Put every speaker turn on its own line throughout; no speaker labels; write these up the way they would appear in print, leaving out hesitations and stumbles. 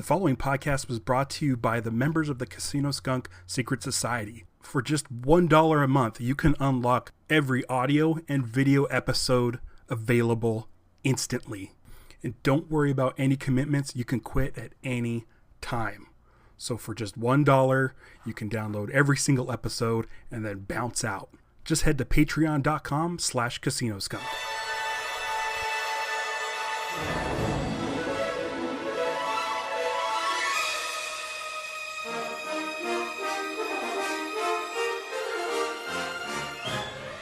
The following podcast was brought to you by the members of the Casino Skunk Secret Society. For just $1 a month, you can unlock every audio and video episode available instantly. And don't worry about any commitments. You can quit at any time. So for just $1, you can download every single episode and then bounce out. Just head to patreon.com/casinoskunk.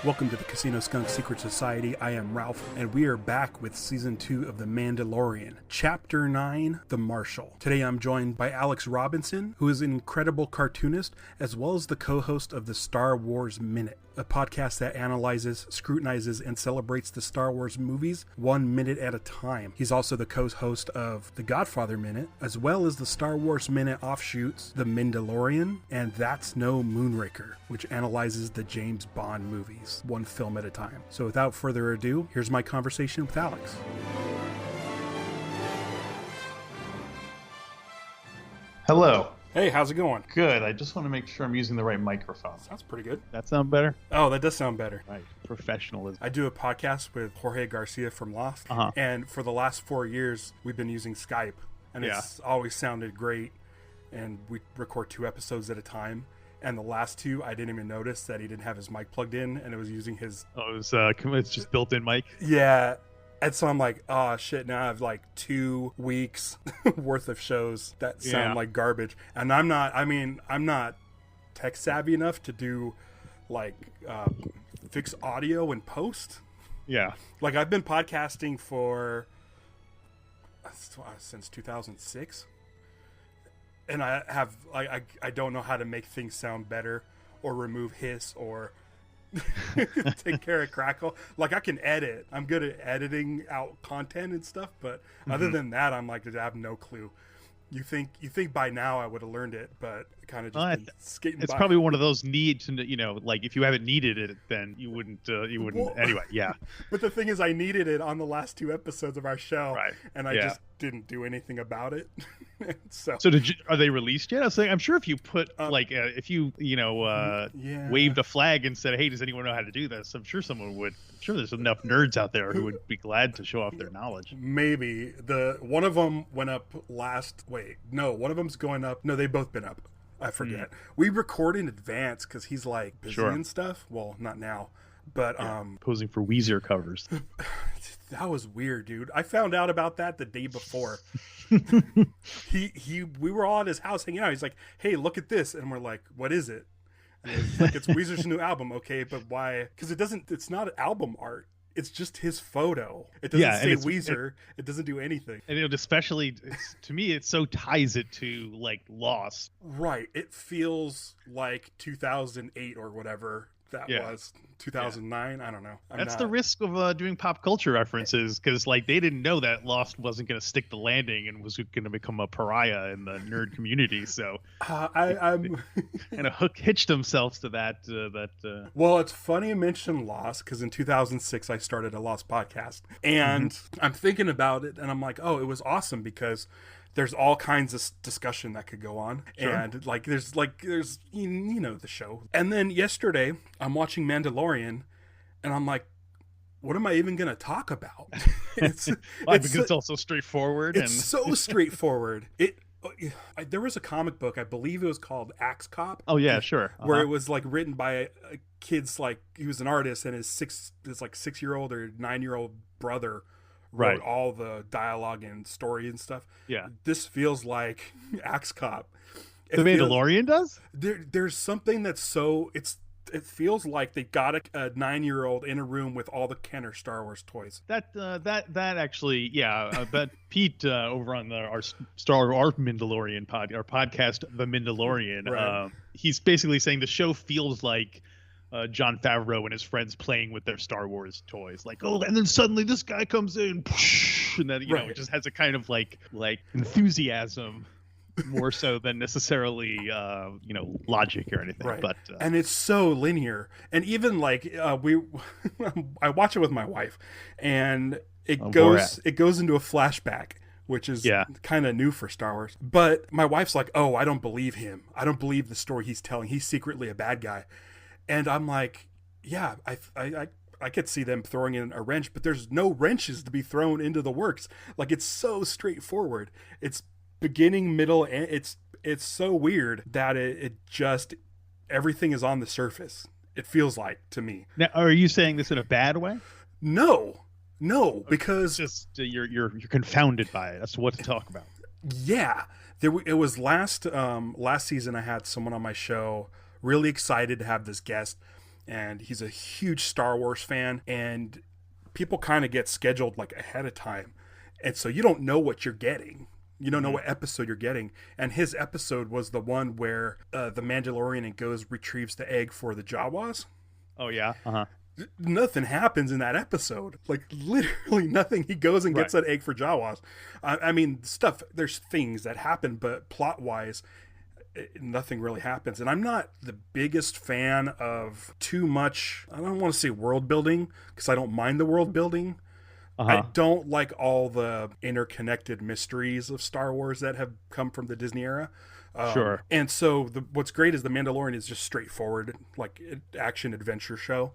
Welcome to the Casino Skunk Secret Society. I am Ralph, and we are back with Season 2 of The Mandalorian, Chapter 9, The Marshal. Today I'm joined by Alex Robinson, who is an incredible cartoonist, as well as the co-host of the Star Wars Minute, a podcast that analyzes, scrutinizes, and celebrates the Star Wars movies 1 minute at a time. He's also the co-host of the Godfather Minute, as well as the Star Wars Minute offshoots, The Mandalorian, and That's No Moonraker, which analyzes the James Bond movies, one film at a time. So without further ado, here's my conversation with Alex.
Hello.
Hey, how's it going?
Good. I just want to make sure I'm using the right microphone.
Sounds pretty good.
That sound better?
Oh, that does sound better.
Right. Professionalism.
I do a podcast with Jorge Garcia from Lost, and for the last 4 years, we've been using Skype, and it's always sounded great, and we record 2 episodes at a time. And the last 2, I didn't even notice that he didn't have his mic plugged in, and it was using his...
Oh, it's just built-in mic?
Yeah. And so I'm like, oh, shit, now I have like 2 weeks worth of shows that sound like garbage. And I'm not tech savvy enough to do, like, fix audio and post.
Yeah.
Like, I've been podcasting for... since 2006. And I have I don't know how to make things sound better or remove hiss or take care of crackle. Like, I can edit. I'm good at editing out content and stuff, but other than that, I'm like, I have no clue. You think by now I would have learned it, but kind of just been skating by.
It's probably one of those needs, like if you haven't needed it, then you wouldn't. Well, anyway, yeah.
But the thing is, I needed it on the last 2 episodes of our show,
right? And
I just didn't do anything about it. so
are they released yet? I was saying, I'm sure if you put if you waved a flag and said, "Hey, does anyone know how to do this?" I'm sure someone would. I'm sure there's enough nerds out there who would be glad to show off their knowledge.
Maybe one of them went up last. Wait, no, one of them's going up. No, they've both been up. I forget. We record in advance because he's like busy and stuff. Well, not now, but
posing for Weezer covers.
That was weird, dude. I found out about that the day before. We were all at his house hanging out. He's like, "Hey, look at this," and we're like, "What is it?" And it's like, "It's Weezer's new album." Okay, but why? Because it's not album art. It's just his photo. It doesn't say Weezer. It doesn't do anything.
And especially to me, it so ties it to like Lost.
Right. It feels like 2008 or whatever that was. 2009. I don't know.
That's the risk of doing pop culture references, because like they didn't know that Lost wasn't going to stick the landing and was going to become a pariah in the nerd community. So I'm kind of hitched themselves to that.
Well, it's funny you mentioned Lost, because in 2006 I started a Lost podcast, and I'm thinking about it, and I'm like, oh, it was awesome because there's all kinds of discussion that could go on. Sure. And there's the show. And then yesterday I'm watching Mandalorian and I'm like, what am I even going to talk about?
Because it's also straightforward.
It's so straightforward. There was a comic book, I believe it was called Axe Cop.
Oh yeah, sure.
Where it was like written by a kid's, like, he was an artist, and his 6-year-old or 9-year-old brother wrote all the dialogue and story and stuff.
Yeah.
This feels like Axe Cop.
The Mandalorian does?
There's something that's so... It feels like they got a 9-year-old in a room with all the Kenner Star Wars toys.
That actually, yeah. But Pete over on our Mandalorian podcast, The Mandalorian,
right.
He's basically saying the show feels like Jon Favreau and his friends playing with their Star Wars toys, like, oh, and then suddenly this guy comes in, and then it just has a kind of like enthusiasm, more so than necessarily logic or anything.
Right.
But
and it's so linear, and even like I watch it with my wife, and it goes into a flashback which is kind of new for Star Wars. But my wife's like, oh, I don't believe him. I don't believe the story he's telling. He's secretly a bad guy. And I'm like, yeah, I could see them throwing in a wrench, but there's no wrenches to be thrown into the works. Like, it's so straightforward. It's beginning, middle, and it's so weird that it just, everything is on the surface. It feels like, to me.
Now, are you saying this in a bad way?
No, because
just you're confounded by it. That's what to talk about.
Yeah, it was last season. I had someone on my show, really excited to have this guest, and he's a huge Star Wars fan, and people kind of get scheduled like ahead of time, and so you don't know what you're getting. You don't know what episode you're getting. And his episode was the one where the Mandalorian goes retrieves the egg for the Jawas.
Oh, yeah? Uh-huh.
Nothing happens in that episode. Like, literally nothing. He goes and gets that egg for Jawas. I mean, there's things that happen, but plot-wise, nothing really happens. And I'm not the biggest fan of too much, I don't want to say world building, because I don't mind the world building. I don't like all the interconnected mysteries of Star Wars that have come from the Disney era.
Sure.
And so what's great is the Mandalorian is just straightforward, like action adventure show.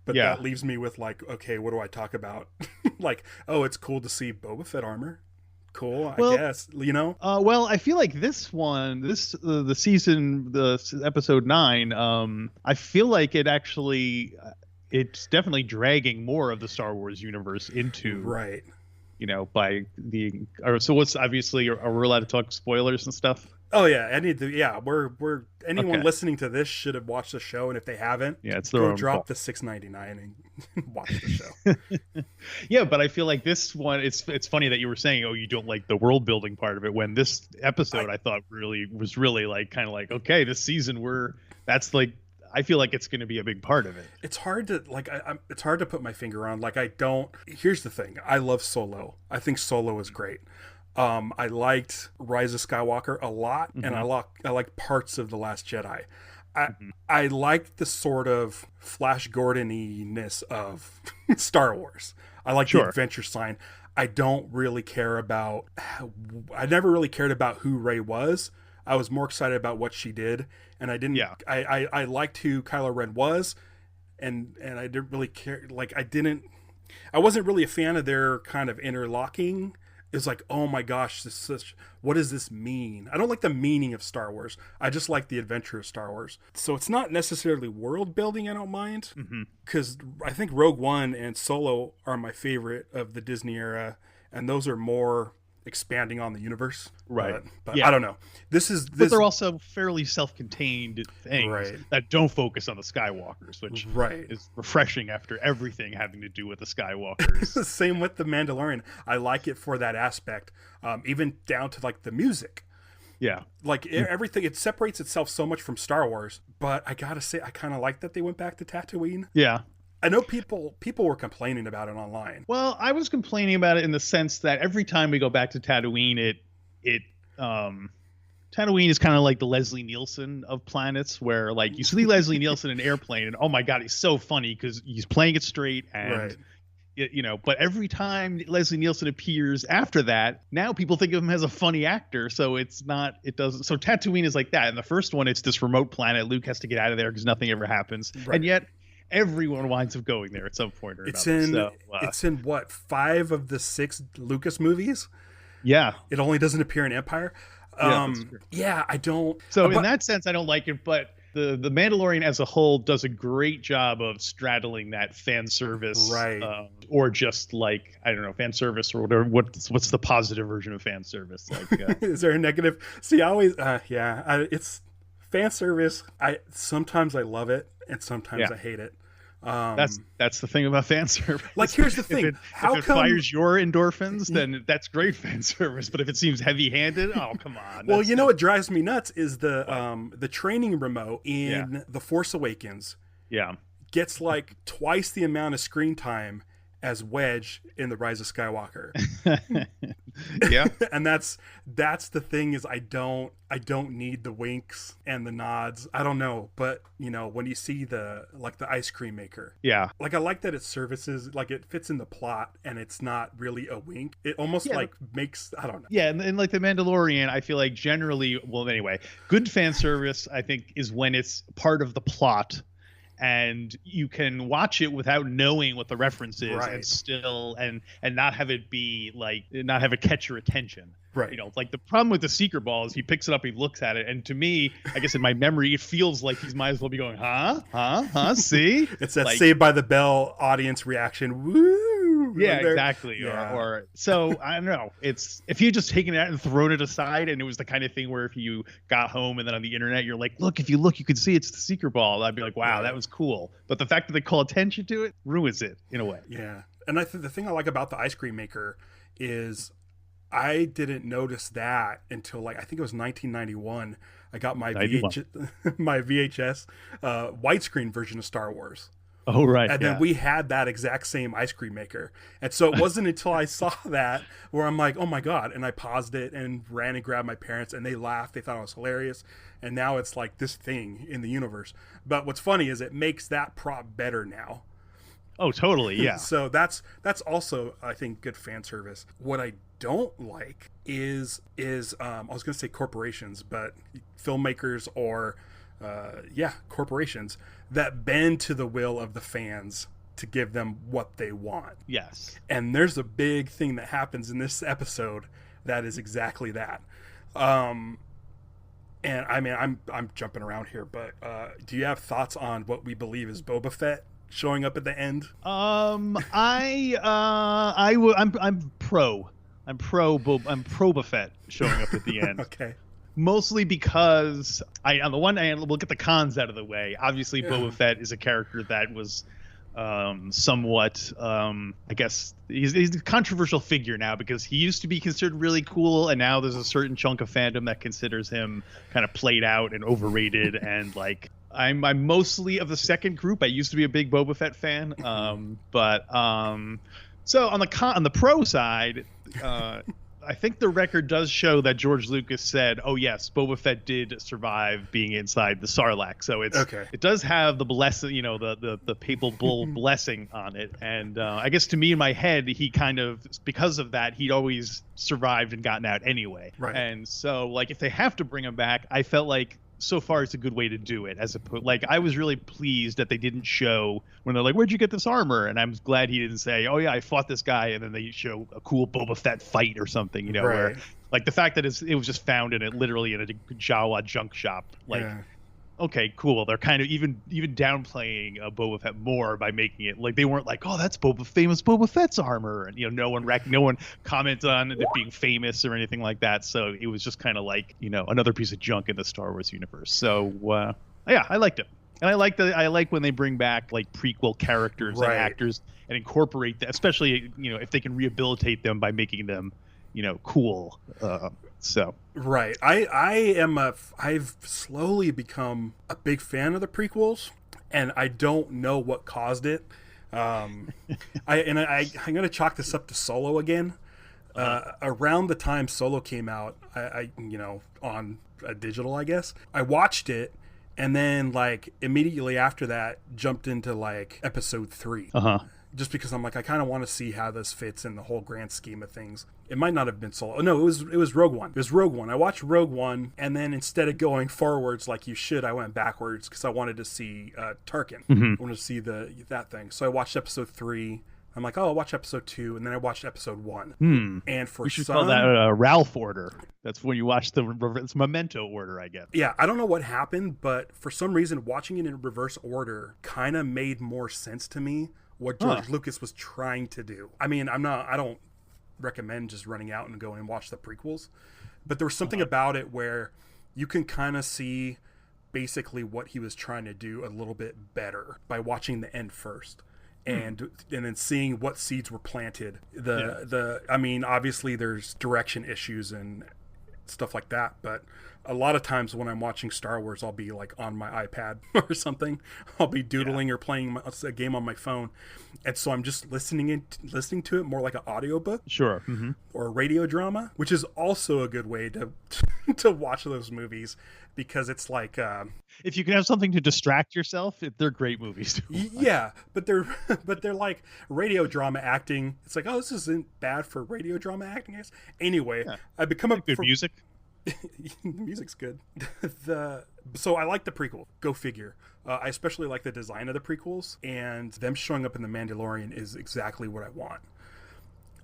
But that leaves me with like, okay, what do I talk about? Like, oh, it's cool to see Boba Fett armor. Cool, I guess, you know?
Well, I feel like this one, the season, episode 9, I feel like it actually... it's definitely dragging more of the Star Wars universe into,
right?
You know, by the so what's obviously are we allowed to talk spoilers and stuff?
Oh yeah, I need to. Yeah, we're anyone listening to this should have watched the show, and if they haven't,
it's
go drop the $6.99 and watch the show.
Yeah, but I feel like this one, it's funny that you were saying, oh, you don't like the world building part of it, when this episode I thought was really like kind of like, okay, this season that's like. I feel like it's going to be a big part of it.
It's hard to like. It's hard to put my finger on. Like, I don't. Here's the thing. I love Solo. I think Solo is great. I liked Rise of Skywalker a lot, and I like parts of The Last Jedi. I like the sort of Flash Gordon-y-ness of Star Wars. I like the adventure sign. I don't really care about. I never really cared about who Rey was. I was more excited about what she did, and I didn't. Yeah. I liked who Kylo Ren was, and I didn't really care. Like, I wasn't really a fan of their kind of interlocking. It's like, oh my gosh, what does this mean? I don't like the meaning of Star Wars. I just like the adventure of Star Wars. So it's not necessarily world building. I don't mind, because I think Rogue One and Solo are my favorite of the Disney era, and those are more expanding on the universe,
right?
But I don't know. But
they're also fairly self-contained things that don't focus on the Skywalkers, which is refreshing after everything having to do with the Skywalkers.
Same with the Mandalorian. I like it for that aspect, even down to like the music.
Yeah,
like everything. It separates itself so much from Star Wars. But I gotta say, I kind of like that they went back to Tatooine.
Yeah.
I know people were complaining about it online.
Well, I was complaining about it in the sense that every time we go back to Tatooine, Tatooine is kind of like the Leslie Nielsen of planets, where like you see Leslie Nielsen in an airplane, and oh my god, he's so funny because he's playing it straight, and you know. But every time Leslie Nielsen appears after that, now people think of him as a funny actor. So it doesn't. So Tatooine is like that. In the first one, it's this remote planet. Luke has to get out of there because nothing ever happens, and yet everyone winds up going there at some point or another.
It's in what, 5 of the 6 Lucas movies?
Yeah.
It only doesn't appear in Empire. I don't.
So in that sense, I don't like it, but the Mandalorian as a whole does a great job of straddling that fan service, or just like, I don't know, fan service or whatever. What's the positive version of fan service? Like,
is there a negative? See, I always, it's fan service. Sometimes I love it, and sometimes I hate it.
That's the thing about fan service.
Like, here's the thing:
if it fires your endorphins, then that's great fan service. But if it seems heavy-handed, oh come on.
Well, you know what drives me nuts is the training remote in The Force Awakens.
Yeah,
gets like twice the amount of screen time, as Wedge in The Rise of Skywalker.
Yeah.
And that's the thing, is I don't need the winks and the nods. I don't know, but you know, when you see the ice cream maker,
yeah,
like I like that it services, like it fits in the plot and it's not really a wink. It almost like makes, I don't know.
Yeah, and like The Mandalorian, I feel like generally, well, anyway, good fan service, I think, is when it's part of the plot and you can watch it without knowing what the reference is,
Right.
and still and not have it be like, not have it catch your attention.
Right.
You know, like the problem with the Seeker ball is he picks it up, he looks at it, and to me, I guess in my memory, it feels like he might as well be going, see?
It's that
like,
Saved by the Bell audience reaction. Woo!
Yeah, exactly.
Yeah.
Or so I don't know. It's if you just taken it out and thrown it aside, and it was the kind of thing where if you got home and then on the internet you're like, look, if you look, you can see it's the Seeker ball. I'd be like, wow, that was cool. But the fact that they call attention to it ruins it in a way.
Yeah, and I think the thing I like about the ice cream maker is I didn't notice that until like I think it was 1991. I got my VHS widescreen version of Star Wars.
Oh, right.
And then we had that exact same ice cream maker. And so it wasn't until I saw that where I'm like, oh my God. And I paused it and ran and grabbed my parents, and they laughed. They thought it was hilarious. And now it's like this thing in the universe. But what's funny is it makes that prop better now.
Oh, totally. Yeah.
So that's also, I think, good fan service. What I don't like is I was going to say corporations, but filmmakers or corporations that bend to the will of the fans to give them what they want.
Yes.
And there's a big thing that happens in this episode that is exactly that. And I mean, I'm jumping around here, but do you have thoughts on what we believe is Boba Fett showing up at the end?
I'm pro Boba Fett showing up at the end.
Okay.
Mostly because on the one hand, we'll get the cons out of the way. Obviously, Boba Fett is a character that was somewhat, I guess, he's a controversial figure now because he used to be considered really cool, and now there's a certain chunk of fandom that considers him kind of played out and overrated. And like, I'm mostly of the second group. I used to be a big Boba Fett fan, so on the pro side, I think the record does show that George Lucas said, "Oh yes, Boba Fett did survive being inside the Sarlacc." So it does have the blessing, you know, the papal bull blessing on it. And I guess to me in my head, he kind of, because of that, he'd always survived and gotten out anyway.
Right.
And so like if they have to bring him back, I felt like so far it's a good way to do it. Like I was really pleased that they didn't show when they're like, "Where'd you get this armor?" And I'm glad he didn't say, "Oh yeah, I fought this guy," and then they show a cool Boba Fett fight or something, you know.
Right.
Where like the fact that it was just found literally in a Jawa junk shop, like okay, cool. They're kind of even downplaying Boba Fett more by making it like they weren't like, "Oh, that's famous Boba Fett's armor," and you know, no one comments on it being famous or anything like that. So it was just kind of like, you know, another piece of junk in the Star Wars universe. So yeah, I liked it, and I like when they bring back like prequel characters and actors and incorporate that, especially, you know, if they can rehabilitate them by making them, you know, cool.
Right. I've slowly become a big fan of the prequels, and I don't know what caused it. I'm going to chalk this up to Solo again. Around the time Solo came out, I you know, on digital, I guess, I watched it, and then like immediately after that jumped into like episode 3. Just because I'm like, I kind of want to see how this fits in the whole grand scheme of things. It might not have been Solo. No, it was Rogue One. It was Rogue One. I watched Rogue One, and then instead of going forwards like you should, I went backwards because I wanted to see Tarkin. I wanted to see that thing. So I watched episode 3. I'm like, oh, I'll watch episode 2, and then I watched episode 1. And for
we should call that Ralph order. That's when you watch it's Memento order, I guess.
Yeah, I don't know what happened, but for some reason, watching it in reverse order kind of made more sense to me. What George Lucas was trying to do. I mean, I don't recommend just running out and going and watch the prequels, but there was something about it where you can kind of see basically what he was trying to do a little bit better by watching the end first. And then seeing what seeds were planted. I mean, obviously there's direction issues and stuff like that. But a lot of times when I'm watching Star Wars, I'll be like on my iPad or something. I'll be doodling or playing a game on my phone, and so I'm just listening to it more like an audiobook,
sure,
or a radio drama, which is also a good way to to watch those movies, because it's like
if you can have something to distract yourself, they're great movies.
Yeah, but they're like radio drama acting. It's like, oh, this isn't bad for radio drama acting. Anyway, I become a
good music.
The music's good. So I like the prequel. Go figure. I especially like the design of the prequels, and them showing up in The Mandalorian is exactly what I want.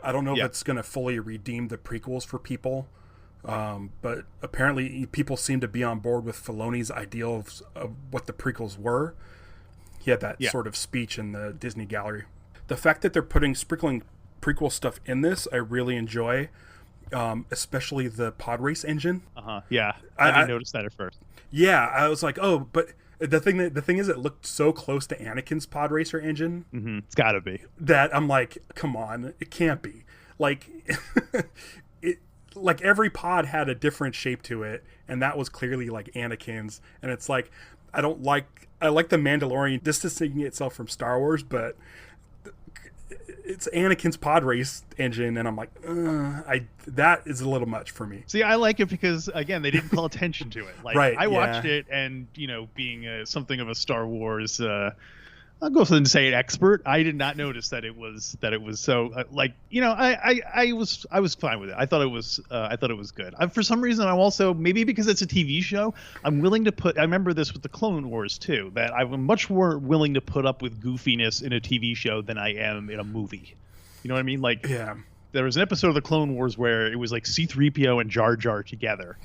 I don't know if it's going to fully redeem the prequels for people, but apparently people seem to be on board with Filoni's ideal of what the prequels were. He had that sort of speech in the Disney Gallery. The fact that they're sprinkling prequel stuff in this, I really enjoy. Especially the pod race engine.
Yeah, I didn't notice that at first.
Yeah, I was like, oh, but the thing is, it looked so close to Anakin's pod racer engine.
It's got to be.
That I'm like, come on, it can't be. Like, like every pod had a different shape to it, and that was clearly like Anakin's. And it's like, I like the Mandalorian distancing itself from Star Wars, but it's Anakin's pod race engine, and I'm like, that is a little much for me.
See, I like it because, again, they didn't call attention to it. Like, I watched it, and being something of a Star Wars, I'll go ahead and say an expert, I did not notice that it was so I was fine with it. I thought it was good. For some reason, I'm also, maybe because it's a TV show, I'm willing to I remember this with the Clone Wars too, that I'm much more willing to put up with goofiness in a TV show than I am in a movie. You know what I mean? Like, there was an episode of the Clone Wars where it was like C-3PO and Jar Jar together.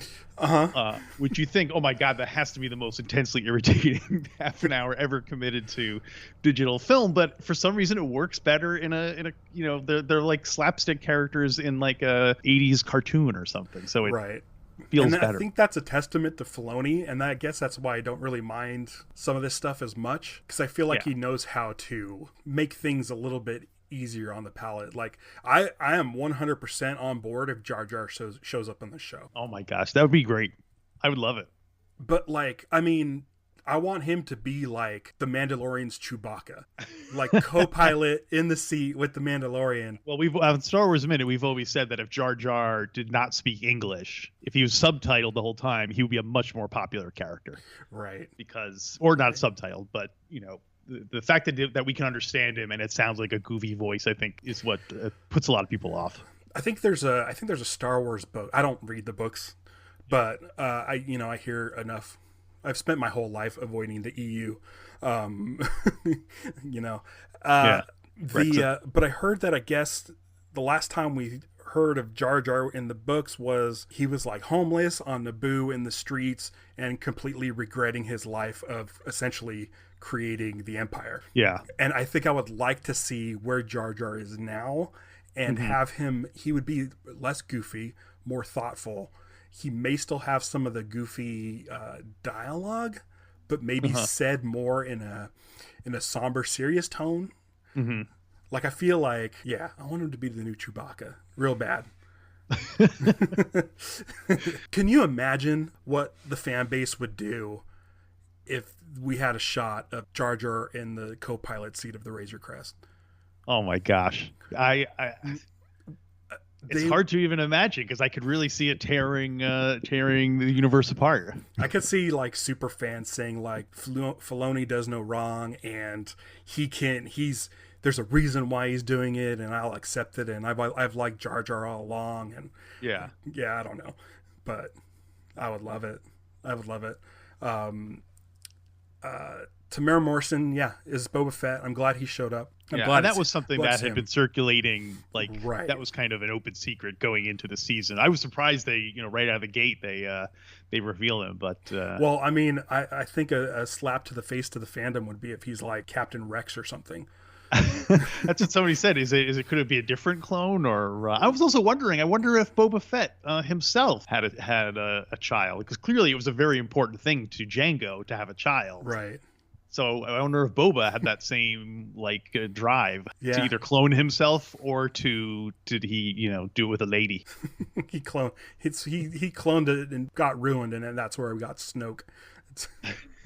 Which you think, oh my God, that has to be the most intensely irritating half an hour ever committed to digital film. But for some reason, it works better in a they're like slapstick characters in like a 80s cartoon or something. So it feels better.
I think that's a testament to Filoni, and I guess that's why I don't really mind some of this stuff as much, because I feel like he knows how to make things a little bit easier on the palate. Like, I am 100% on board if Jar Jar shows up in the show.
Oh my gosh, that would be great. I would love it.
But like, I mean, I want him to be like the Mandalorian's Chewbacca, like co-pilot in the seat with the Mandalorian.
Well, we've on Star Wars Minute, we've always said that if Jar Jar did not speak English, if he was subtitled the whole time, he would be a much more popular character.
Right.
Because, or not subtitled, but the fact that we can understand him and it sounds like a goofy voice, I think, is what puts a lot of people off.
I think there's a Star Wars book. I don't read the books, but I hear enough. I've spent my whole life avoiding the EU. But I heard that, I guess the last time we heard of Jar Jar in the books was he was like homeless on Naboo in the streets and completely regretting his life of essentially creating the Empire. Yeah. And I think I would like to see where Jar Jar is now and have him, he would be less goofy, more thoughtful. He may still have some of the goofy dialogue, but maybe said more in a somber, serious tone. Like, I feel like, I want him to be the new Chewbacca real bad. Can you imagine what the fan base would do if we had a shot of Jar Jar in the co-pilot seat of the Razor Crest?
Oh my gosh. It's hard to even imagine, because I could really see it tearing the universe apart. I
could see like super fans saying like Filoni does no wrong, and there's a reason why he's doing it, and I'll accept it, and I've liked Jar Jar all along, and I don't know, but I would love it. Tamara Morrison, is Boba Fett. I'm glad he showed up. I'm glad
that was something that had been circulating, that was kind of an open secret going into the season. I was surprised they, right out of the gate, they reveal him, but
well, I mean, I think a slap to the face to the fandom would be if he's like Captain Rex or something.
That's what somebody said. Could it be a different clone? Or I was also wondering. I wonder if Boba Fett himself had a child, because clearly it was a very important thing to Jango to have a child.
Right.
So I wonder if Boba had that same drive
Yeah.
to either clone himself or did he do it with a lady?
he cloned it and got ruined, and then that's where we got Snoke.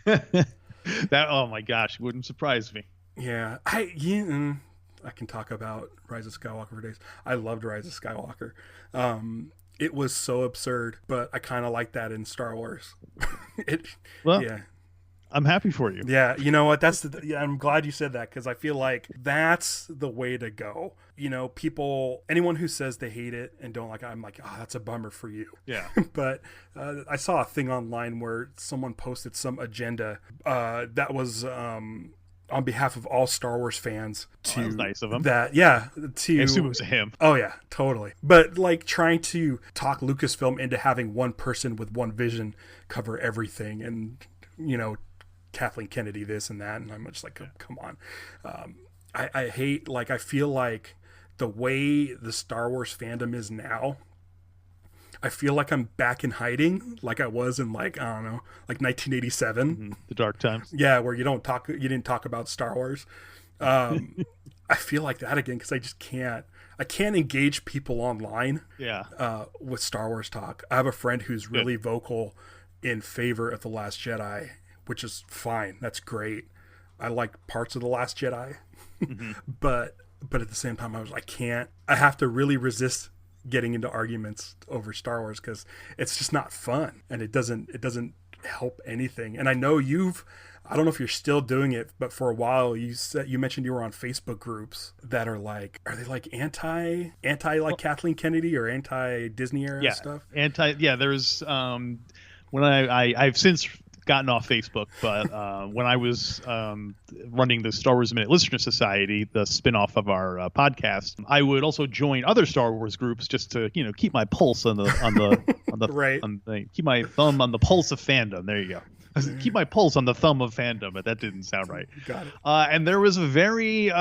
That, oh my gosh, wouldn't surprise me.
Yeah, I can talk about Rise of Skywalker for days. I loved Rise of Skywalker. It was so absurd, but I kind of like that in Star Wars. Yeah.
I'm happy for you.
Yeah, you know what? I'm glad you said that, because I feel like that's the way to go. Anyone who says they hate it and don't like it, I'm like, oh, that's a bummer for you.
Yeah.
But I saw a thing online where someone posted some agenda that was on behalf of all Star Wars fans.
That was nice of him.
I
assume it was him.
Oh yeah, totally. But trying to talk Lucasfilm into having one person with one vision cover everything, and Kathleen Kennedy this and that, and I'm just like, oh, come on. I hate, I feel like the way the Star Wars fandom is now, I feel like I'm back in hiding, like I was in I don't know, 1987.
Mm-hmm. The dark times.
Yeah, where you didn't talk about Star Wars. I feel like that again, because I can't engage people online.
Yeah.
With Star Wars talk. I have a friend who's really vocal in favor of The Last Jedi, which is fine. That's great. I like parts of The Last Jedi. Mm-hmm. But at the same time, I have to really resist getting into arguments over Star Wars, because it's just not fun, and it doesn't help anything. And I know I don't know if you're still doing it, but for a while you mentioned you were on Facebook groups that are they anti Kathleen Kennedy or anti Disney era stuff?
There's when I've since gotten off Facebook, but when I was running the Star Wars Minute Listener Society, the spinoff of our podcast, I would also join other Star Wars groups just to keep my pulse on the
right.
Keep my thumb on the pulse of fandom. There you go. Keep my pulse on the thumb of fandom, but that didn't sound right.
Got it.
And there was a very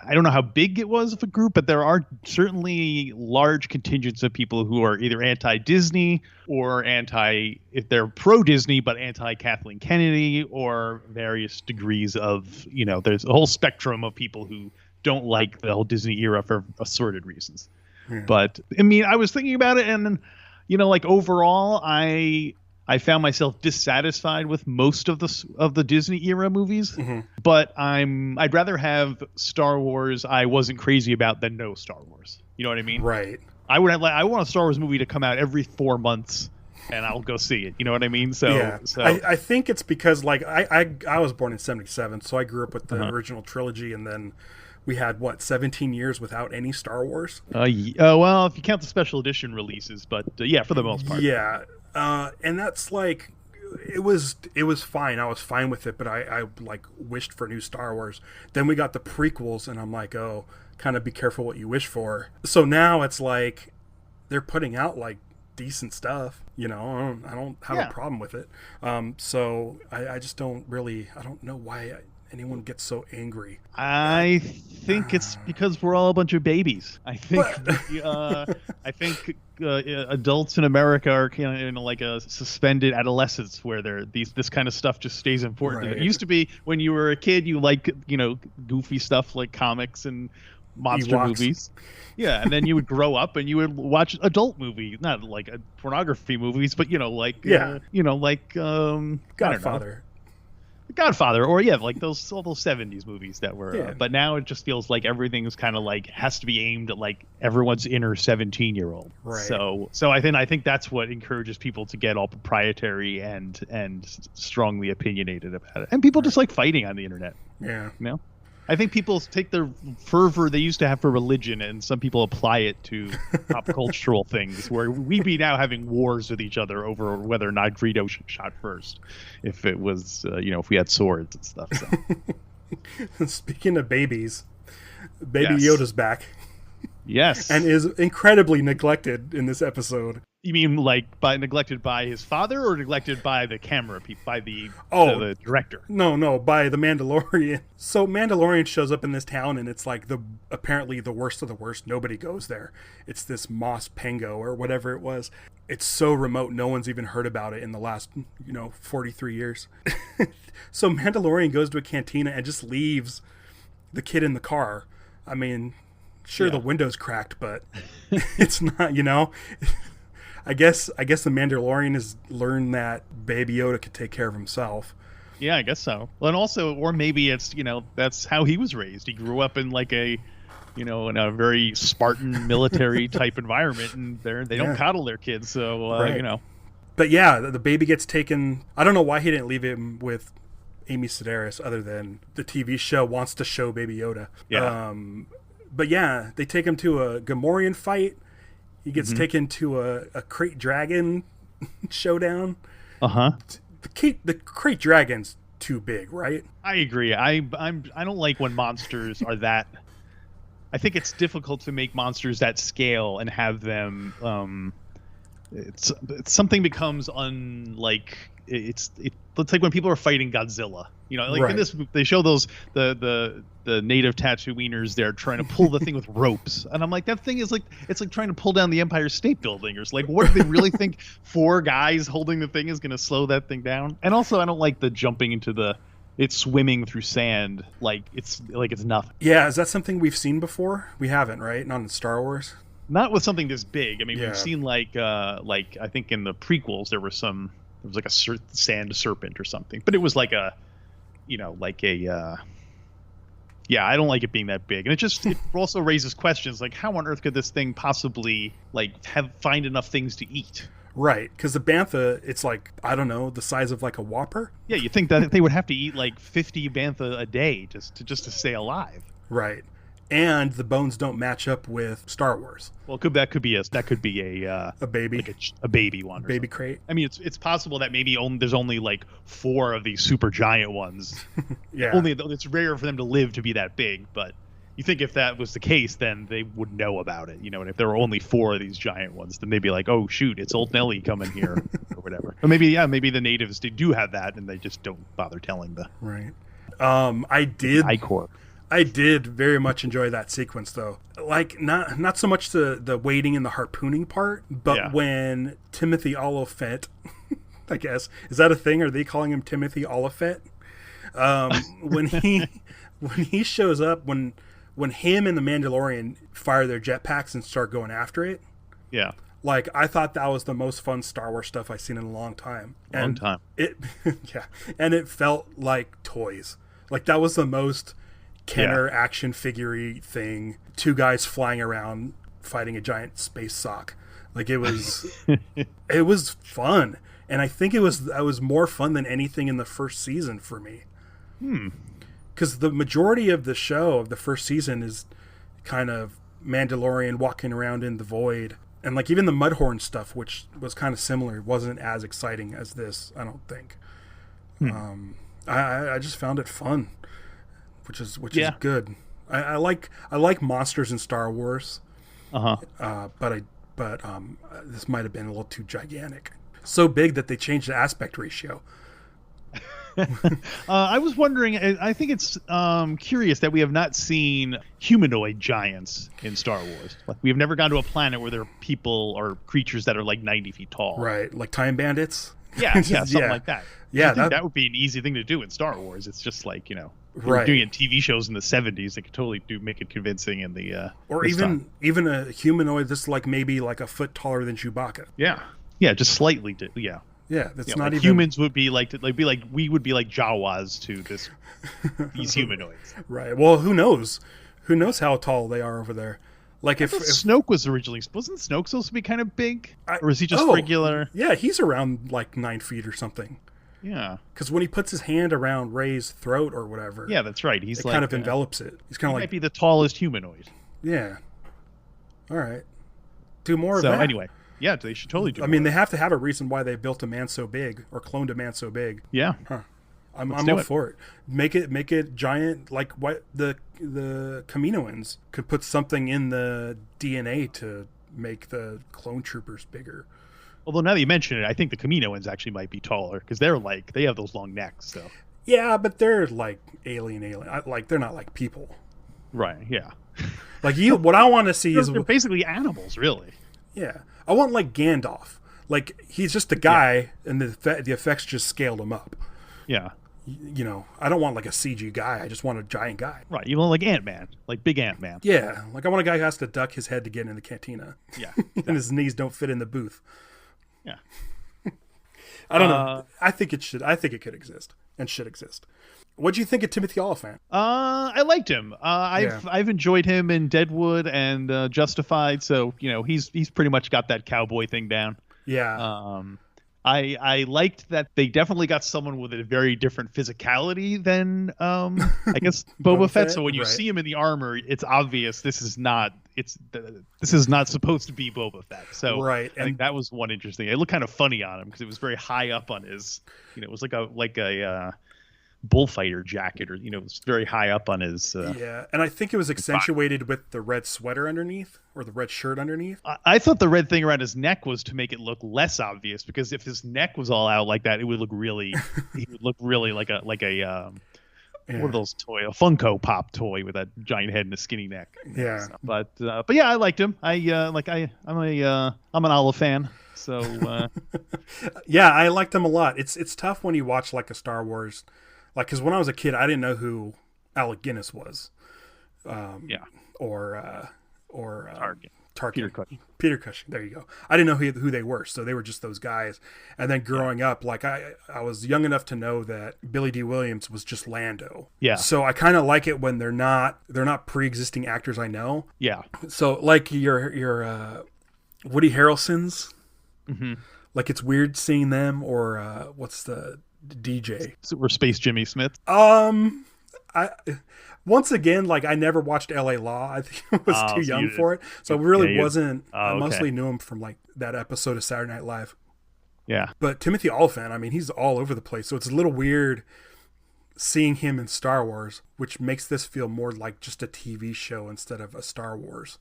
I don't know how big it was of a group, but there are certainly large contingents of people who are either anti-Disney or if they're pro-Disney, but anti-Kathleen Kennedy, or various degrees of, there's a whole spectrum of people who don't like the whole Disney era for assorted reasons. Yeah. But I mean, I was thinking about it, and overall, I found myself dissatisfied with most of the Disney era movies, mm-hmm. but I'd rather have Star Wars I wasn't crazy about than no Star Wars. You know what I mean?
Right.
I want a Star Wars movie to come out every 4 months, and I'll go see it. You know what I mean? So,
yeah. I think it's because I was born in '77, so I grew up with the original trilogy, and then we had 17 years without any Star Wars.
Well, if you count the special edition releases, but yeah, for the most part.
Yeah. And that's it was fine. I was fine with it, but I wished for new Star Wars. Then we got the prequels, and I'm like, oh, kind of be careful what you wish for. So now it's they're putting out decent stuff. I don't have a problem with it. So I just don't know why anyone gets so angry.
I think it's because we're all a bunch of babies. I think adults in America are in a suspended adolescence where this kind of stuff just stays important. Right. It used to be when you were a kid, you goofy stuff like comics and monster movies. Yeah, and then you would grow up and you would watch adult movies, not pornography movies, but Godfather, or all those 70s movies that were but now it just feels like everything is kind of has to be aimed at everyone's inner 17-year-old.
Right.
So I think that's what encourages people to get all proprietary and strongly opinionated about it. And people just like fighting on the internet.
Yeah.
I think people take the fervor they used to have for religion, and some people apply it to pop cultural things, where we'd be now having wars with each other over whether or not Greedo shot first, if it was, if we had swords and stuff. So.
Speaking of babies, Baby Yoda's back.
Yes.
And is incredibly neglected in this episode.
You mean neglected by his father, or neglected by the camera, by the director?
No, by the Mandalorian. So Mandalorian shows up in this town, and it's apparently the worst of the worst. Nobody goes there. It's this Mos Pengo or whatever it was. it's so remote, no one's even heard about it in the last 43 years. So Mandalorian goes to a cantina and just leaves the kid in the car. I mean, sure, the window's cracked, but it's not, I guess the Mandalorian has learned that Baby Yoda could take care of himself.
Yeah, I guess so. Well, and also, or maybe it's, that's how he was raised. He grew up in like a, in a very Spartan military type environment, and they don't coddle their kids. So,
right. But yeah, the baby gets taken. I don't know why he didn't leave him with Amy Sedaris, other than the TV show wants to show Baby Yoda.
Yeah.
But yeah, they take him to a Gamorrean fight. He gets taken to a Crate Dragon showdown.
Uh-huh.
The Crate Dragon's too big, right?
I agree. I don't like when monsters are that. I think it's difficult to make monsters that scale and have them. It's something becomes unlike. It's like when people are fighting Godzilla. In this, they show those the native Tatooiners there trying to pull the thing with ropes, and I'm like, that thing is like, it's like trying to pull down the Empire State Building, or like, what do they really think 4 guys holding the thing is going to slow that thing down? And also, I don't like the jumping into it's swimming through sand like it's nothing.
Yeah, is that something we've seen before? We haven't, right? Not in Star Wars.
Not with something this big. I mean, we've seen like I think in the prequels there was like a sand serpent or something, but it was like a. I don't like it being that big, and it also raises questions like, how on earth could this thing possibly find enough things to eat?
Right, because the bantha, it's like, I don't know, the size of like a Whopper.
Yeah, you think that they would have to eat like 50 bantha a day just to stay alive.
Right, and the bones don't match up with Star Wars.
Well, that could be a
baby,
like a baby one,
baby crate.
I mean, it's possible that maybe there's only like 4 of these super giant ones.
Yeah,
only it's rare for them to live to be that big. But you think if that was the case, then they would know about it, And if there were only 4 of these giant ones, then they'd be like, oh shoot, it's Old Nelly coming here, or whatever. Or maybe the natives do have that, and they just don't bother telling the
right. I did very much enjoy that sequence, though. Like, not so much the wading and the harpooning part, but when Timothy Oliphant, I guess, is that a thing? Are they calling him Timothy Oliphant? When he shows up, when him and the Mandalorian fire their jetpacks and start going after it, like, I thought that was the most fun Star Wars stuff I've seen in a long time. And it felt like toys. Like, that was the most Kenner action figure-y thing. 2 guys flying around fighting a giant space sock. Like, it was it was fun, and I think it was more fun than anything in the first season for me. Because the majority of the show of the first season is kind of Mandalorian walking around in the void, and like even the Mudhorn stuff, which was kind of similar, wasn't as exciting as this, I don't think. I just found it fun. Which is good. I like monsters in Star Wars. But this might have been a little too gigantic. So big that they changed the aspect ratio.
I was wondering. I think it's curious that we have not seen humanoid giants in Star Wars. Like, we have never gone to a planet where there are people or creatures that are like 90 feet tall.
Right, like time bandits.
Yeah, something like that.
Yeah,
that would be an easy thing to do in Star Wars. It's just like,
right.
Doing it in TV shows in the 70s, they could totally make it convincing in the
or even a humanoid that's like maybe like a foot taller than Chewbacca.
Yeah, just slightly.
That's not
like
even.
Humans would be like we would be like Jawas to these humanoids.
Right. Well, who knows? Who knows how tall they are over there? Like if
Snoke wasn't Snoke supposed to be kind of big, or is he just regular?
Yeah, he's around like 9 feet or something.
Yeah,
because when he puts his hand around Rey's throat or whatever,
yeah, that's right. It
kind of envelops it. He's kind of like
might be the tallest humanoid.
Yeah. All right. Do more of
that.
So
anyway, yeah, they should totally do.
I mean, they have to have a reason why they built a man so big or cloned a man so big.
Yeah.
Huh. I'm all for it. Make it giant, like what the Kaminoans could put something in the DNA to make the clone troopers bigger.
Although now that you mention it, I think the Kaminoans actually might be taller because they have those long necks. So
yeah, but they're like alien. Like they're not like people.
Right. Yeah.
Like what I want to see is
they're basically animals, really.
Yeah, I want like Gandalf. Like, he's just a guy, and the effects just scaled him up.
Yeah.
You know, I don't want like a CG guy. I just want a giant guy.
Right. You want like Ant-Man, like big Ant-Man.
Yeah. Like, I want a guy who has to duck his head to get in the cantina.
Yeah.
And his knees don't fit in the booth.
Yeah.
I don't know. I think it could exist and should exist. What'd you think of Timothy Oliphant? I
liked him. I've enjoyed him in Deadwood and Justified. So, you know, he's pretty much got that cowboy thing down.
Yeah.
I liked that they definitely got someone with a very different physicality than I guess Boba Fett. So when you see him in the armor, it's obvious this is not supposed to be Boba Fett. So I think that was one interesting. It looked kind of funny on him because it was very high up on his, you know, it was like a bullfighter jacket, or, you know, it was very high up on his
and I think it was accentuated with the red sweater underneath, or the red shirt underneath.
I thought the red thing around his neck was to make it look less obvious, because if his neck was all out like that, it would look really he would look really like a what are those a Funko Pop toy with that giant head and a skinny neck.
Yeah.
But yeah, I liked him. I'm an Olive fan. So
yeah, I liked him a lot. It's tough when you watch like a Star Wars. Like, because when I was a kid, I didn't know who Alec Guinness was. Or Tarkin. Peter Cushing. There you go. I didn't know who they were, so they were just those guys. And then growing up, like I was young enough to know that Billy D. Williams was just Lando.
Yeah.
So I kind of like it when they're not pre-existing actors I know.
Yeah.
So like your Woody Harrelson's.
Mm-hmm.
Like, it's weird seeing them, or what's the DJ?
Or Space Jimmy Smith.
Once again, like, I never watched L.A. Law. I think I was too young for it, so I really wasn't. I mostly knew him from like that episode of Saturday Night Live.
Yeah,
but Timothy Oliphant, I mean, he's all over the place, so it's a little weird seeing him in Star Wars, which makes this feel more like just a TV show instead of a Star Wars.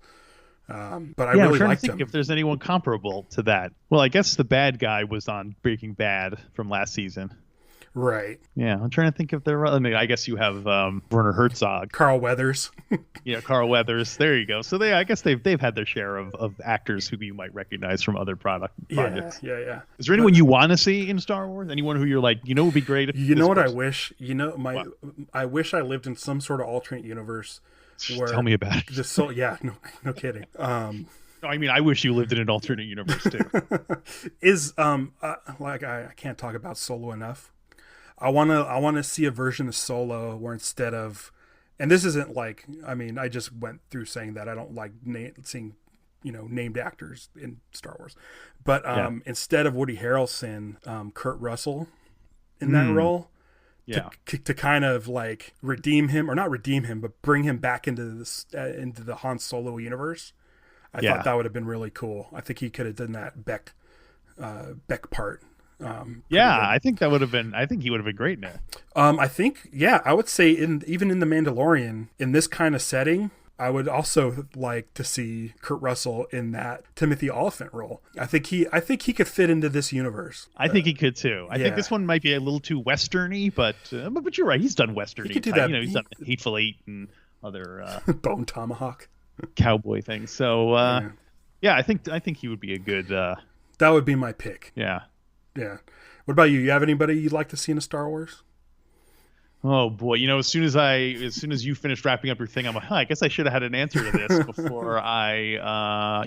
But I really liked him.
If there's anyone comparable to that, well, I guess the bad guy was on Breaking Bad from last season.
Right.
Yeah, I'm trying to think if there. I mean, I guess you have Werner Herzog,
Carl Weathers.
Yeah, Carl Weathers. There you go. So I guess they've had their share of actors who you might recognize from other projects.
Yeah.
Is there anyone you want to see in Star Wars? Anyone who you're like, you know, would be great?
You know what I wish? You know, I wish I lived in some sort of alternate universe. Where
Tell me about it.
Yeah, no kidding.
I mean, I wish you lived in an alternate universe too.
Like I can't talk about Solo enough. I wanna see a version of Solo where instead of, and this isn't like, I mean, I just went through saying that I don't like seeing, you know, named actors in Star Wars, but instead of Woody Harrelson, Kurt Russell in that role.
Yeah.
To kind of like redeem him, or not redeem him, but bring him back into into the Han Solo universe. I thought that would have been really cool. I think he could have done that Beck part.
I think that would have been. I think he would have been great in it.
I think, I would say even in the Mandalorian, in this kind of setting, I would also like to see Kurt Russell in that Timothy Oliphant role. I think he could fit into this universe.
I think he could too. I think this one might be a little too westerny, but you're right. He's done westerny.
He could do that.
You know, he's done Hateful Eight and other
Bone Tomahawk,
cowboy things. So I think he would be a good.
That would be my pick.
Yeah.
What about you? You have anybody you'd like to see in a Star Wars?
Oh boy, you know, as soon as you finished wrapping up your thing, I'm like, I guess I should have had an answer to this before I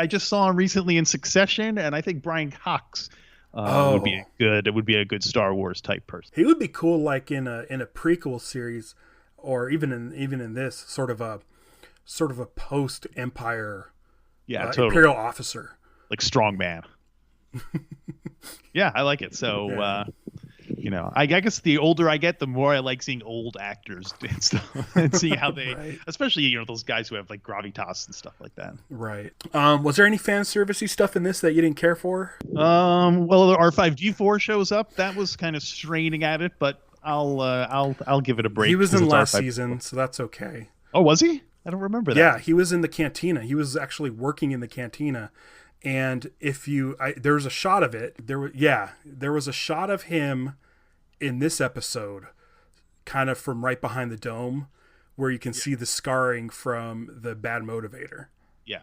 just saw him recently in Succession, and I think Brian Cox would be a good Star Wars type person.
He would be cool, like in a prequel series, or even in this sort of a post Empire,
totally.
Imperial officer,
like strongman. Yeah, I like it. So. You know, I guess the older I get, the more I like seeing old actors and stuff, and see how they, especially, you know, those guys who have like gravitas and stuff like that.
Right. Was there any fan servicey stuff in this that you didn't care for?
Well, the R5D4 shows up. That was kind of straining at it, but I'll give it a break.
He was in last season, so that's okay.
Oh, was he? I don't remember that.
Yeah, he was in the cantina. He was actually working in the cantina. And there was a shot of it. There was a shot of him in this episode, kind of from right behind the dome, where you can see the scarring from the bad motivator.
Yeah.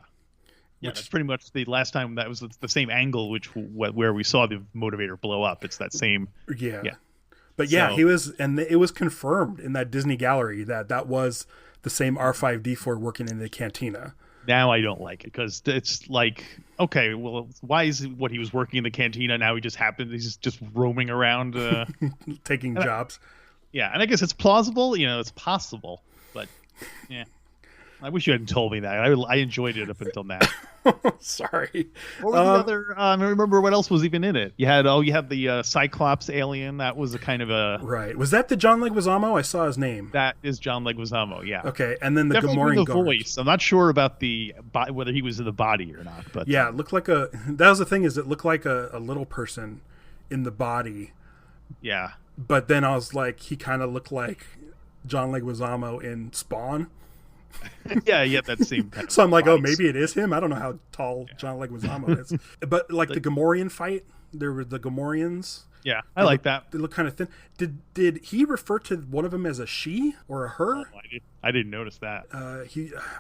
Yeah, that's pretty much the last time that was the same angle where we saw the motivator blow up. It's that same.
Yeah. But yeah, he was, and it was confirmed in that Disney gallery that was the same R5D4 working in the cantina.
Now I don't like it because it's like, okay, well, why is what he was working in the cantina now he's just roaming around
taking jobs.
And I guess it's plausible, it's possible, but yeah. I wish you hadn't told me that. I enjoyed it up until now.
Sorry.
What were the other? I don't remember what else was even in it. You had the Cyclops alien. That was a kind of a
right. Was that the John Leguizamo? I saw his name.
That is John Leguizamo. Yeah.
Okay, and then the
Definitely
Gamorrean
the
guard.
voice. I'm not sure about whether he was in the body or not. But
yeah, it looked like that was the thing, is it looked like a little person in the body.
Yeah.
But then I was like, he kind of looked like John Leguizamo in Spawn.
yeah, that seemed kind of
so I'm like, oh, maybe it is him. I don't know how tall John Leguizamo is. But like the Gamorrean fight, there were the Gamorreans.
Yeah, I like that.
They look kind of thin. Did he refer to one of them as a she or a her?
Oh, I didn't notice that.
I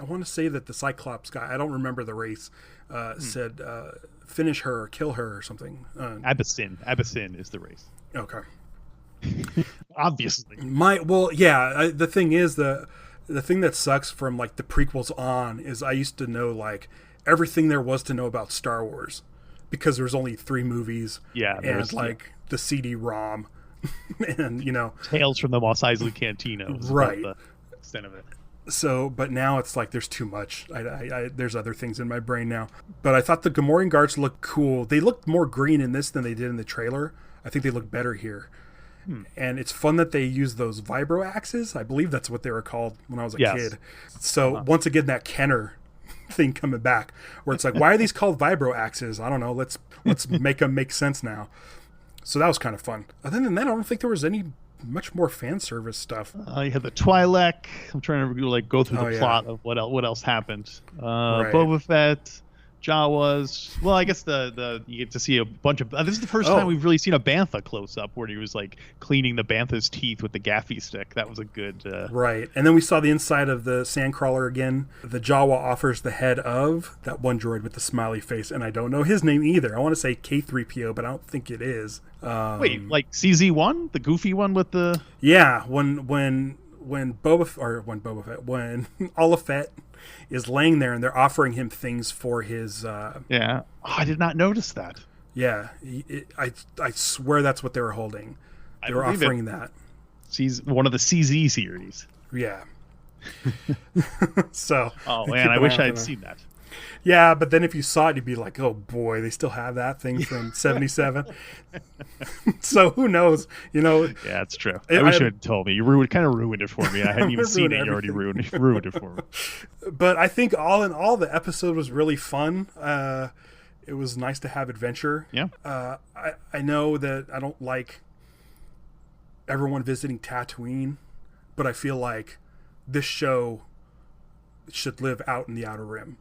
want to say that the Cyclops guy, I don't remember the race, said finish her or kill her or something.
Abyssin is the race.
Okay.
Obviously.
The thing is the thing that sucks from like the prequels on is I used to know like everything there was to know about Star Wars because there was only 3 movies.
Yeah,
and like the CD-ROM, and
Tales from the Mos Eisley Cantina. Was
right.
The extent of it.
So, but now it's like there's too much. There's other things in my brain now. But I thought the Gamorrean guards looked cool. They looked more green in this than they did in the trailer. I think they look better here. And it's fun that they use those vibro axes. I believe that's what they were called when I was a kid. So once again, that Kenner thing coming back, where it's like, why are these called vibro axes? I don't know. Let's make them make sense now. So that was kind of fun. Other than that, I don't think there was any much more fan service stuff.
You had the Twi'lek. I'm trying to go through the plot of what else happened.
Right.
Boba Fett. Jawas. Well, I guess you get to see a bunch of. This is the first time we've really seen a bantha close up, where he was like cleaning the bantha's teeth with the gaffy stick. That was a good.
Right, and then we saw the inside of the sandcrawler again. The Jawa offers the head of that one droid with the smiley face, and I don't know his name either. I want to say K3PO, but I don't think it is.
Wait, like CZ1, the goofy one with the.
Yeah, when Olive Fett is laying there and they're offering him things for his
I did not notice that.
I swear that's what they were holding. They were offering that.
One of the CZ series.
Yeah. So
man, I wish I had seen that.
Yeah, but then if you saw it, you'd be like, oh boy, they still have that thing from 77. So who knows? Yeah,
that's true. I wish you had told me. You kind of ruined it for me. I hadn't even seen it. You already ruined it for me.
But I think all in all, the episode was really fun. It was nice to have adventure.
Yeah.
I know that I don't like everyone visiting Tatooine, but I feel like this show should live out in the Outer Rim.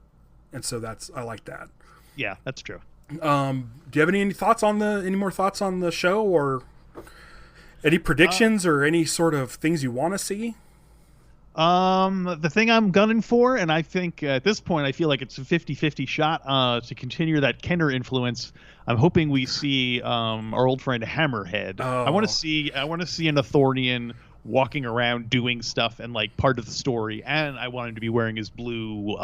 And so I like that.
Yeah, that's true.
Do you have any more thoughts on the show, or any predictions or any sort of things you want to see?
The thing I'm gunning for, and I think at this point I feel like it's a 50-50 shot to continue that Kenner influence. I'm hoping we see our old friend Hammerhead. I want to see an Athorian walking around doing stuff and like part of the story, and I want him to be wearing his blue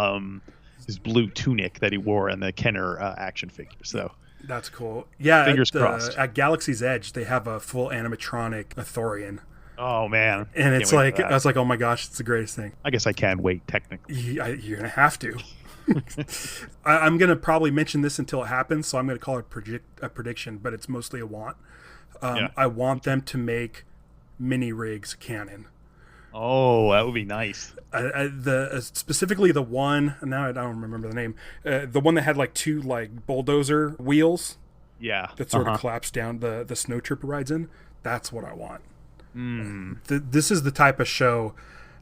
tunic that he wore in the Kenner action figure. So
that's cool. Yeah,
fingers crossed.
At Galaxy's Edge, they have a full animatronic Athorian.
Oh man!
And it's like I was like, oh my gosh, it's the greatest thing.
I guess I can wait technically.
You're gonna have to. I'm gonna probably mention this until it happens, so I'm gonna call it a prediction, but it's mostly a want. I want them to make mini rigs canon.
Oh, that would be nice.
Specifically the one, now I don't remember the name, the one that had like 2 like bulldozer wheels.
Yeah.
That sort of collapsed down the snow trooper rides in. That's what I want. This is the type of show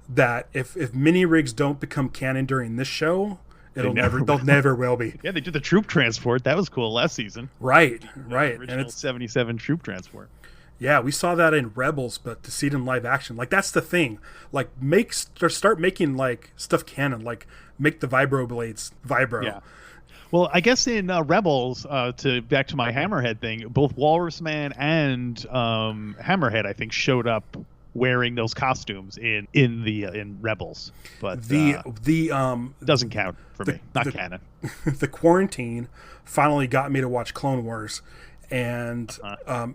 that if mini rigs don't become canon during this show, they'll never will be.
Yeah, they did the troop transport. That was cool last season.
Right.
Original
And it's
77 troop transport.
Yeah, we saw that in Rebels, but to see it in live action, like that's the thing. Like start making like stuff canon, like make the vibro blades vibro.
Yeah. Well, I guess in Rebels, back to my Hammerhead thing, both Walrus Man and Hammerhead, I think, showed up wearing those costumes in Rebels, but
the
doesn't count for me. Not canon.
The quarantine finally got me to watch Clone Wars, and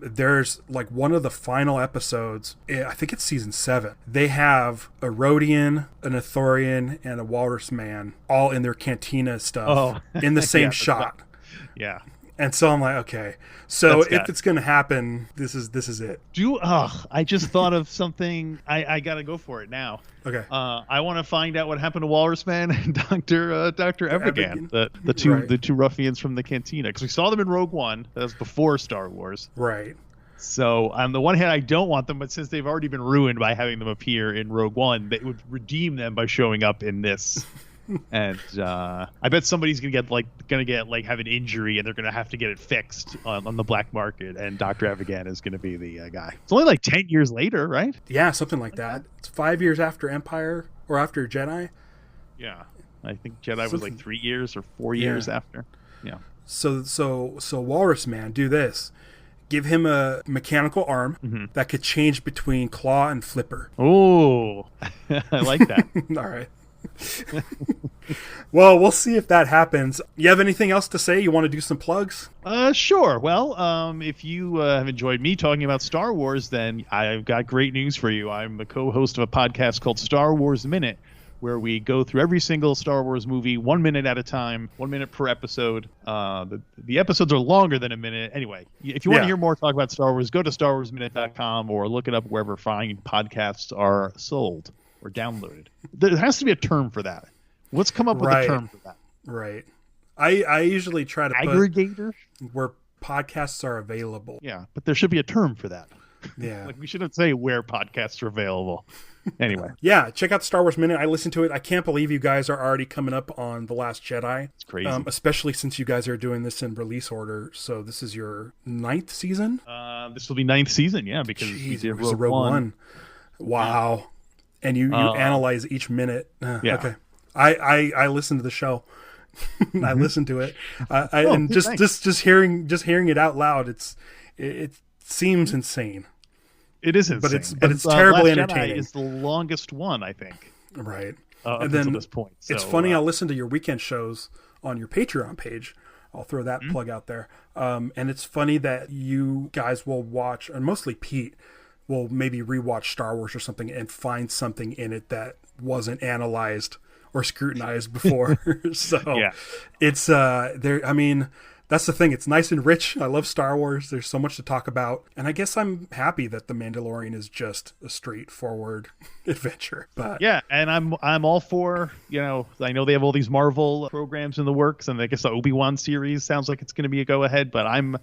there's like one of the final episodes, I think it's season 7. They have a Rhodian, an Ithorian, and a Walrus Man all in their cantina stuff in the same shot.
Yeah.
And so I'm like, okay, so if it's going to happen, this is it.
I just thought of something. I got to go for it now.
Okay.
I want to find out what happened to Walrus Man and Dr. Evergan, the two ruffians from the cantina, because we saw them in Rogue One. That was before Star Wars.
Right.
So on the one hand, I don't want them, but since they've already been ruined by having them appear in Rogue One, they would redeem them by showing up in this. And I bet somebody's gonna get have an injury, and they're gonna have to get it fixed on the black market. And Dr. Avagan is gonna be the guy. It's only like 10 years later, right?
Yeah, something like that. It's 5 years after Empire or after Jedi.
Yeah, I think Jedi was like 3 years or 4 years after. Yeah.
So Walrus Man, do this. Give him a mechanical arm that could change between claw and flipper.
Oh, I like that.
All right. Well, we'll see if that happens. You have anything else to say? You want to do some plugs?
Sure. Well, if you have enjoyed me talking about Star Wars, then I've got great news for you. I'm the co-host of a podcast called Star Wars Minute, where we go through every single Star Wars movie 1 minute at a time, 1 minute per episode. The episodes are longer than a minute. Anyway, if you want to hear more talk about Star Wars, go to StarWarsMinute.com or look it up wherever fine podcasts are sold or downloaded. There has to be a term for that. Let's come up with a term for that.
Right. I usually try to
aggregator
put where podcasts are available.
Yeah, but there should be a term for that.
Yeah.
Like we shouldn't say where podcasts are available. Anyway.
Yeah, check out Star Wars Minute. I listened to it. I can't believe you guys are already coming up on The Last Jedi.
It's crazy.
Especially since you guys are doing this in release order. So this is your 9th season?
This will be 9th season, yeah, because we did Rogue One.
Wow. Yeah. And you analyze each minute.
Yeah.
Okay. I listen to the show. I listen to it. Just hearing it out loud, it seems insane.
It is insane.
But it's terribly
Last
entertaining.
Jedi is the longest one, I think.
Right.
And then, until this point. So,
it's funny. I'll listen to your weekend shows on your Patreon page. I'll throw that plug out there. And it's funny that you guys will watch, and mostly Pete, will maybe rewatch Star Wars or something and find something in it that wasn't analyzed or scrutinized before. So it's there. I mean, that's the thing. It's nice and rich. I love Star Wars. There's so much to talk about, and I guess I'm happy that The Mandalorian is just a straightforward adventure. But
yeah, and I'm all for, I know they have all these Marvel programs in the works, and I guess the Obi-Wan series sounds like it's going to be a go ahead. But I'm,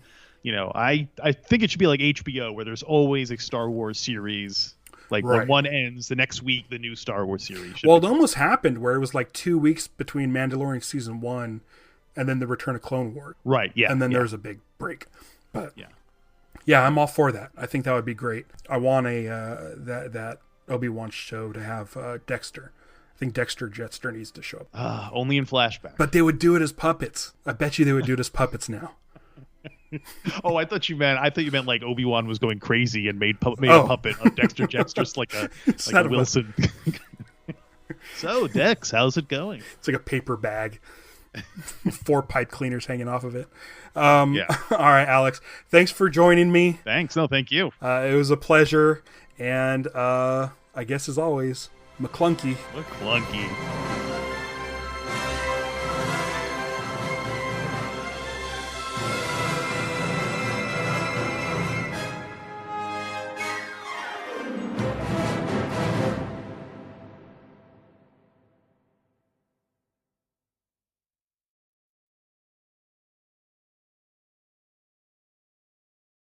I think it should be like HBO, where there's always a Star Wars series. Like when one ends, the next week the new Star Wars series.
Well, it almost happened where it was like 2 weeks between Mandalorian season 1 and then the Return of Clone Wars.
Right. Yeah.
And then there's a big break. But yeah, I'm all for that. I think that would be great. I want that Obi-Wan show to have Dexter. I think Dexter Jetster needs to show up.
Only in flashback.
But they would do it as puppets. I bet you they would do it as puppets now.
Oh, I thought you meant like Obi-Wan was going crazy and made a puppet of Dexter Jetster, like a Wilson. So Dex, how's it going?
It's like a paper bag. 4 pipe cleaners hanging off of it. All right, Alex. Thanks for joining me.
Thanks. No, thank you.
It was a pleasure. And I guess as always, McClunky.
McClunky.